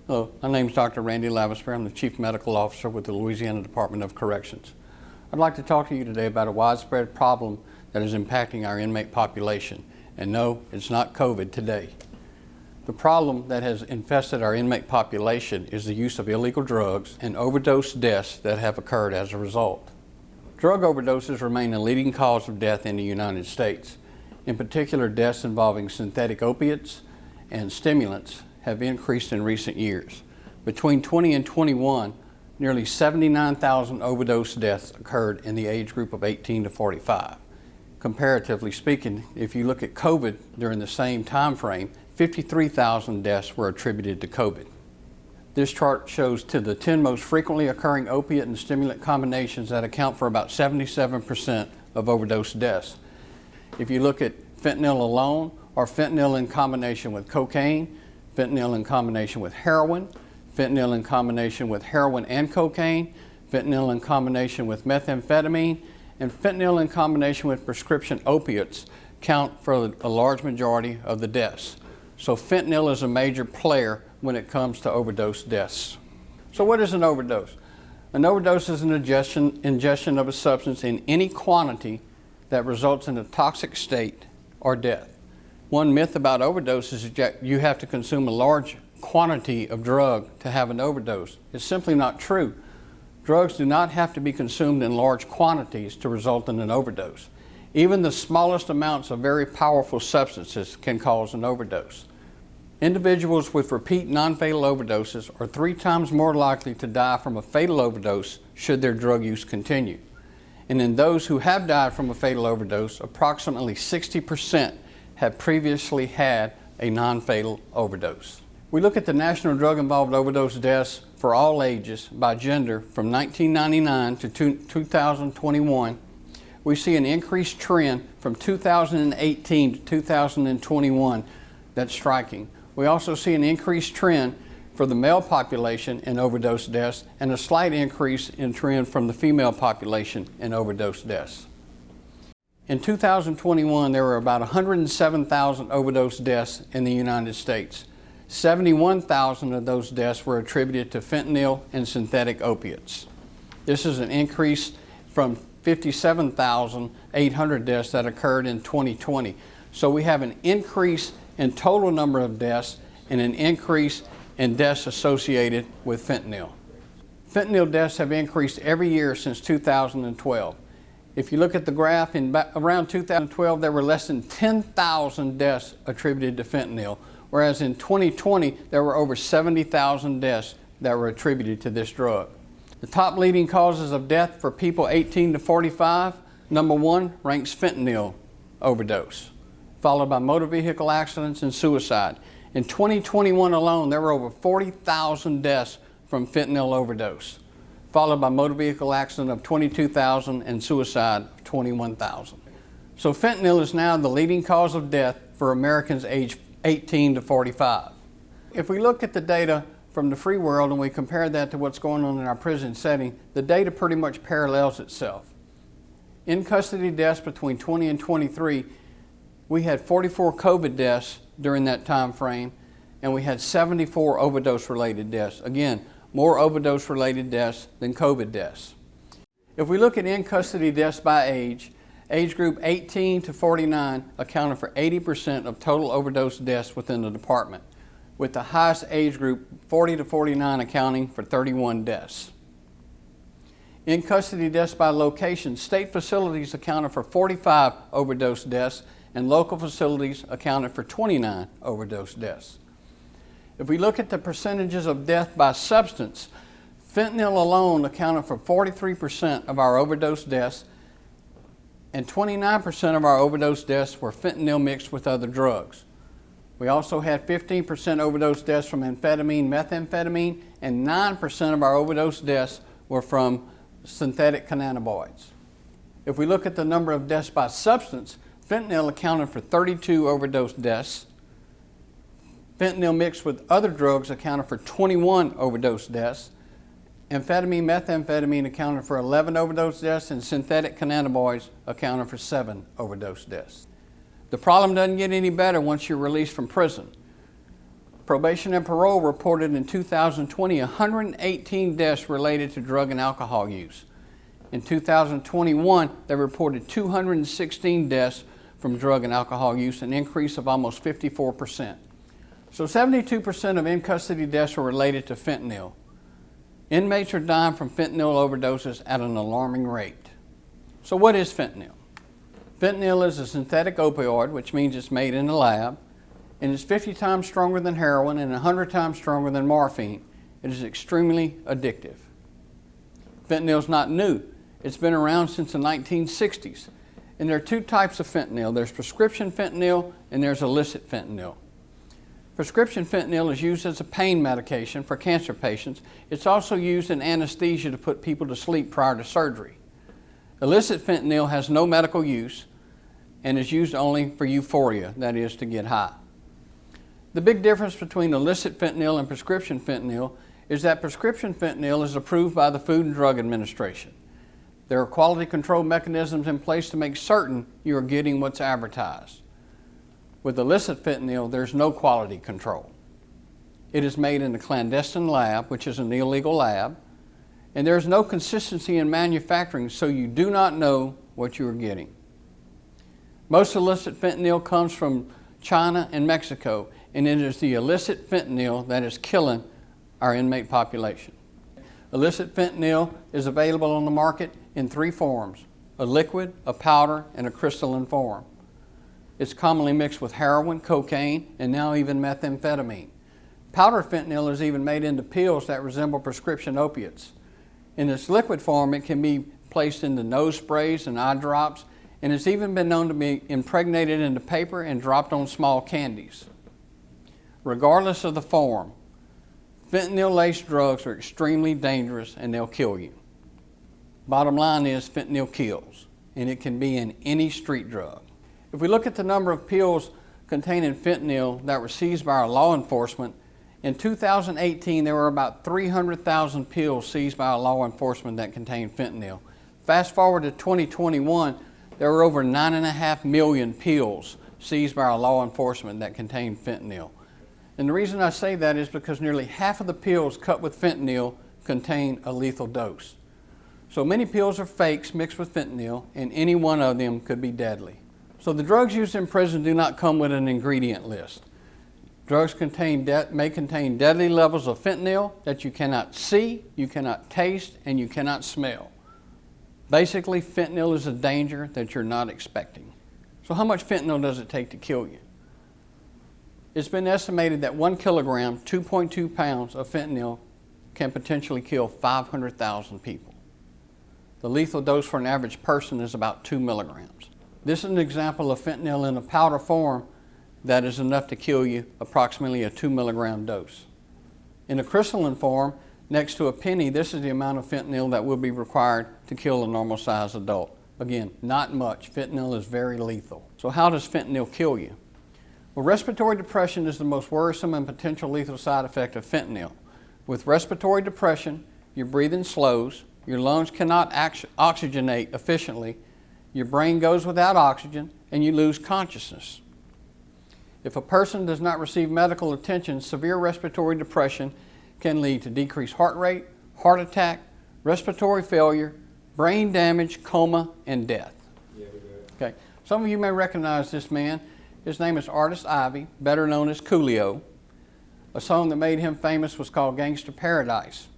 Hello, my name is Dr. Randy Lavisper. I'm the Chief Medical Officer with the Louisiana Department of Corrections. I'd like to talk to you today about a widespread problem that is impacting our inmate population. And no, it's not COVID today. The problem that has infested our inmate population is the use of illegal drugs and overdose deaths that have occurred as a result. Drug overdoses remain a leading cause of death in the United States. In particular, deaths involving synthetic opiates and stimulants have increased in recent years. Between 20 and 21, nearly 79,000 overdose deaths occurred in the age group of 18 to 45. Comparatively speaking, if you look at COVID during the same time frame, 53,000 deaths were attributed to COVID. This chart shows the 10 most frequently occurring opiate and stimulant combinations that account for about 77% of overdose deaths. If you look at fentanyl alone, or fentanyl in combination with cocaine, fentanyl in combination with heroin, fentanyl in combination with heroin and cocaine, fentanyl in combination with methamphetamine, and fentanyl in combination with prescription opiates count for a large majority of the deaths. So fentanyl is a major player when it comes to overdose deaths. So what is an overdose? An overdose is an ingestion of a substance in any quantity that results in a toxic state or death. One myth about overdoses is that you have to consume a large quantity of drug to have an overdose. It's simply not true. Drugs do not have to be consumed in large quantities to result in an overdose. Even the smallest amounts of very powerful substances can cause an overdose. Individuals with repeat non-fatal overdoses are 3 times more likely to die from a fatal overdose should their drug use continue. And in those who have died from a fatal overdose, approximately 60% have previously had a non-fatal overdose. We look at the national drug-involved overdose deaths for all ages by gender from 1999 to 2021. We see an increased trend from 2018 to 2021 that's striking. We also see an increased trend for the male population in overdose deaths and a slight increase in trend from the female population in overdose deaths. In 2021, there were about 107,000 overdose deaths in the United States. 71,000 of those deaths were attributed to fentanyl and synthetic opiates. This is an increase from 57,800 deaths that occurred in 2020. So we have an increase in total number of deaths and an increase in deaths associated with fentanyl. Fentanyl deaths have increased every year since 2012. If you look at the graph, around 2012 there were less than 10,000 deaths attributed to fentanyl, whereas in 2020 there were over 70,000 deaths that were attributed to this drug. The top leading causes of death for people 18 to 45, number 1 ranks fentanyl overdose, followed by motor vehicle accidents and suicide. In 2021 alone, there were over 40,000 deaths from fentanyl overdose, followed by motor vehicle accident of 22,000 and suicide of 21,000. So fentanyl is now the leading cause of death for Americans aged 18 to 45. If we look at the data from the free world and we compare that to what's going on in our prison setting, the data pretty much parallels itself. In custody deaths between 20 and 23, we had 44 COVID deaths during that time frame, and we had 74 overdose-related deaths. Again, more overdose-related deaths than COVID deaths. If we look at in-custody deaths by age group 18 to 49 accounted for 80% of total overdose deaths within the department, with the highest age group 40 to 49 accounting for 31 deaths. In-custody deaths by location, state facilities accounted for 45 overdose deaths, and local facilities accounted for 29 overdose deaths. If we look at the percentages of death by substance, fentanyl alone accounted for 43% of our overdose deaths, and 29% of our overdose deaths were fentanyl mixed with other drugs. We also had 15% overdose deaths from amphetamine, methamphetamine, and 9% of our overdose deaths were from synthetic cannabinoids. If we look at the number of deaths by substance, fentanyl accounted for 32 overdose deaths. Fentanyl mixed with other drugs accounted for 21 overdose deaths. Amphetamine, methamphetamine accounted for 11 overdose deaths, and synthetic cannabinoids accounted for 7 overdose deaths. The problem doesn't get any better once you're released from prison. Probation and Parole reported in 2020 118 deaths related to drug and alcohol use. In 2021, they reported 216 deaths from drug and alcohol use, an increase of almost 54%. So 72% of in-custody deaths are related to fentanyl. Inmates are dying from fentanyl overdoses at an alarming rate. So what is fentanyl? Fentanyl is a synthetic opioid, which means it's made in a lab, and it's 50 times stronger than heroin and 100 times stronger than morphine. It is extremely addictive. Fentanyl is not new. It's been around since the 1960s. And there are two types of fentanyl. There's prescription fentanyl and there's illicit fentanyl. Prescription fentanyl is used as a pain medication for cancer patients. It's also used in anesthesia to put people to sleep prior to surgery. Illicit fentanyl has no medical use and is used only for euphoria, that is, to get high. The big difference between illicit fentanyl and prescription fentanyl is that prescription fentanyl is approved by the Food and Drug Administration. There are quality control mechanisms in place to make certain you are getting what's advertised. With illicit fentanyl, there's no quality control. It is made in a clandestine lab, which is an illegal lab, and there's no consistency in manufacturing, so you do not know what you are getting. Most illicit fentanyl comes from China and Mexico, and it is the illicit fentanyl that is killing our inmate population. Illicit fentanyl is available on the market in three forms: a liquid, a powder, and a crystalline form. It's commonly mixed with heroin, cocaine, and now even methamphetamine. Powder fentanyl is even made into pills that resemble prescription opiates. In its liquid form, it can be placed into nose sprays and eye drops, and it's even been known to be impregnated into paper and dropped on small candies. Regardless of the form, fentanyl-laced drugs are extremely dangerous and they'll kill you. Bottom line is fentanyl kills, and it can be in any street drug. If we look at the number of pills containing fentanyl that were seized by our law enforcement, in 2018 there were about 300,000 pills seized by our law enforcement that contained fentanyl. Fast forward to 2021, there were over 9.5 million pills seized by our law enforcement that contained fentanyl. And the reason I say that is because nearly half of the pills cut with fentanyl contain a lethal dose. So many pills are fakes mixed with fentanyl, and any one of them could be deadly. So the drugs used in prison do not come with an ingredient list. Drugs may contain deadly levels of fentanyl that you cannot see, you cannot taste, and you cannot smell. Basically, fentanyl is a danger that you're not expecting. So how much fentanyl does it take to kill you? It's been estimated that 1 kilogram, 2.2 pounds of fentanyl can potentially kill 500,000 people. The lethal dose for an average person is about 2 milligrams. This is an example of fentanyl in a powder form that is enough to kill you, approximately a 2 milligram dose. In a crystalline form, next to a penny, this is the amount of fentanyl that will be required to kill a normal-sized adult. Again, not much. Fentanyl is very lethal. So how does fentanyl kill you? Well, respiratory depression is the most worrisome and potential lethal side effect of fentanyl. With respiratory depression, your breathing slows, your lungs cannot oxygenate efficiently, your brain goes without oxygen, and you lose consciousness. If a person does not receive medical attention, severe respiratory depression can lead to decreased heart rate, heart attack, respiratory failure, brain damage, coma, and death. Okay. Some of you may recognize this man. His name is Artist Ivy, better known as Coolio. A song that made him famous was called Gangsta Paradise.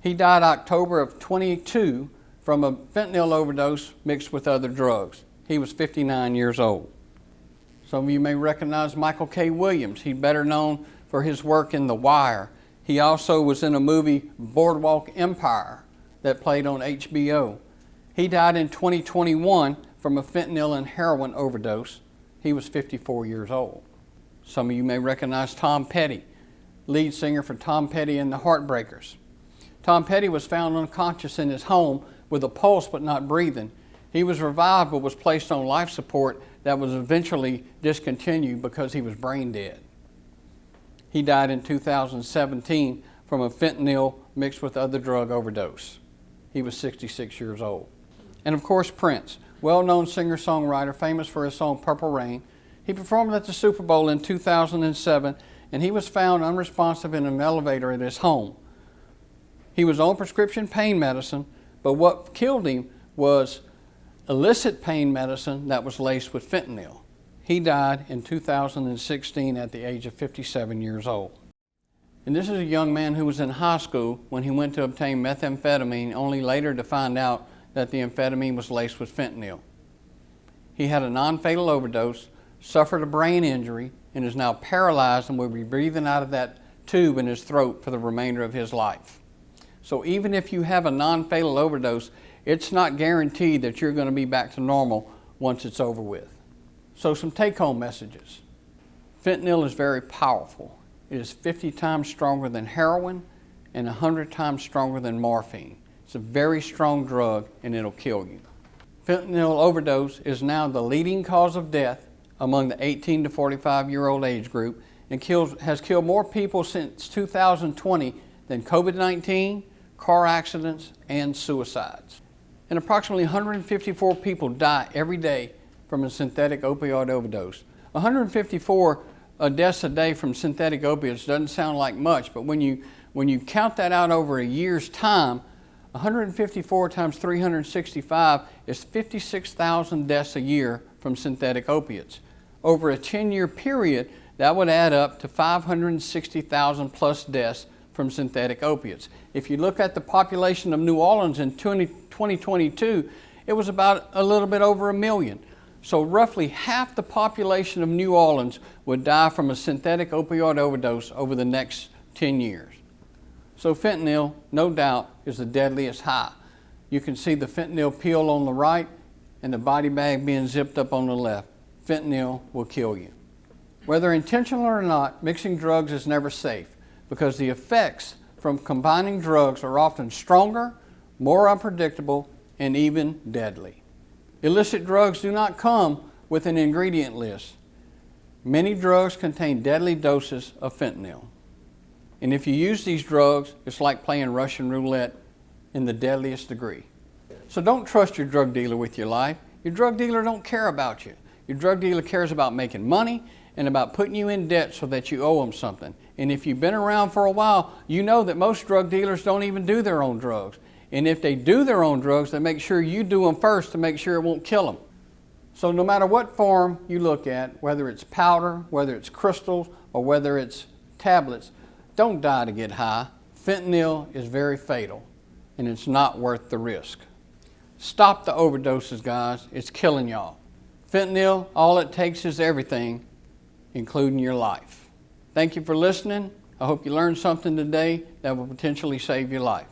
He died October of 22 from a fentanyl overdose mixed with other drugs. He was 59 years old. Some of you may recognize Michael K. Williams. He's better known for his work in The Wire. He also was in a movie, Boardwalk Empire, that played on HBO. He died in 2021 from a fentanyl and heroin overdose. He was 54 years old. Some of you may recognize Tom Petty, lead singer for Tom Petty and the Heartbreakers. Tom Petty was found unconscious in his home with a pulse but not breathing. He was revived but was placed on life support that was eventually discontinued because he was brain dead. He died in 2017 from a fentanyl mixed with other drug overdose. He was 66 years old. And of course, Prince, well-known singer-songwriter, famous for his song Purple Rain. He performed at the Super Bowl in 2007, and he was found unresponsive in an elevator at his home. He was on prescription pain medicine, but what killed him was illicit pain medicine that was laced with fentanyl. He died in 2016 at the age of 57 years old. And this is a young man who was in high school when he went to obtain methamphetamine, only later to find out that the amphetamine was laced with fentanyl. He had a non-fatal overdose, suffered a brain injury, and is now paralyzed and will be breathing out of that tube in his throat for the remainder of his life. So even if you have a non-fatal overdose, it's not guaranteed that you're going to be back to normal once it's over with. So some take-home messages. Fentanyl is very powerful. It is 50 times stronger than heroin and 100 times stronger than morphine. It's a very strong drug and it'll kill you. Fentanyl overdose is now the leading cause of death among the 18 to 45-year-old age group and has killed more people since 2020 than COVID-19, car accidents, and suicides. And approximately 154 people die every day from a synthetic opioid overdose. 154 deaths a day from synthetic opiates doesn't sound like much, but when you count that out over a year's time, 154 times 365 is 56,000 deaths a year from synthetic opiates. Over a 10-year period, that would add up to 560,000 plus deaths from synthetic opiates. If you look at the population of New Orleans in 2022, it was about a little bit over 1 million. So roughly half the population of New Orleans would die from a synthetic opioid overdose over the next 10 years. So fentanyl, no doubt, is the deadliest high. You can see the fentanyl peel on the right and the body bag being zipped up on the left. Fentanyl will kill you. Whether intentional or not, mixing drugs is never safe because the effects from combining drugs are often stronger, more unpredictable, and even deadly. Illicit drugs do not come with an ingredient list. Many drugs contain deadly doses of fentanyl. And if you use these drugs, it's like playing Russian roulette in the deadliest degree. So don't trust your drug dealer with your life. Your drug dealer don't care about you. Your drug dealer cares about making money and about putting you in debt so that you owe them something. And if you've been around for a while, you know that most drug dealers don't even do their own drugs. And if they do their own drugs, they make sure you do them first to make sure it won't kill them. So no matter what form you look at, whether it's powder, whether it's crystals, or whether it's tablets, don't die to get high. Fentanyl is very fatal, and it's not worth the risk. Stop the overdoses, guys. It's killing y'all. Fentanyl, all it takes is everything, including your life. Thank you for listening. I hope you learned something today that will potentially save your life.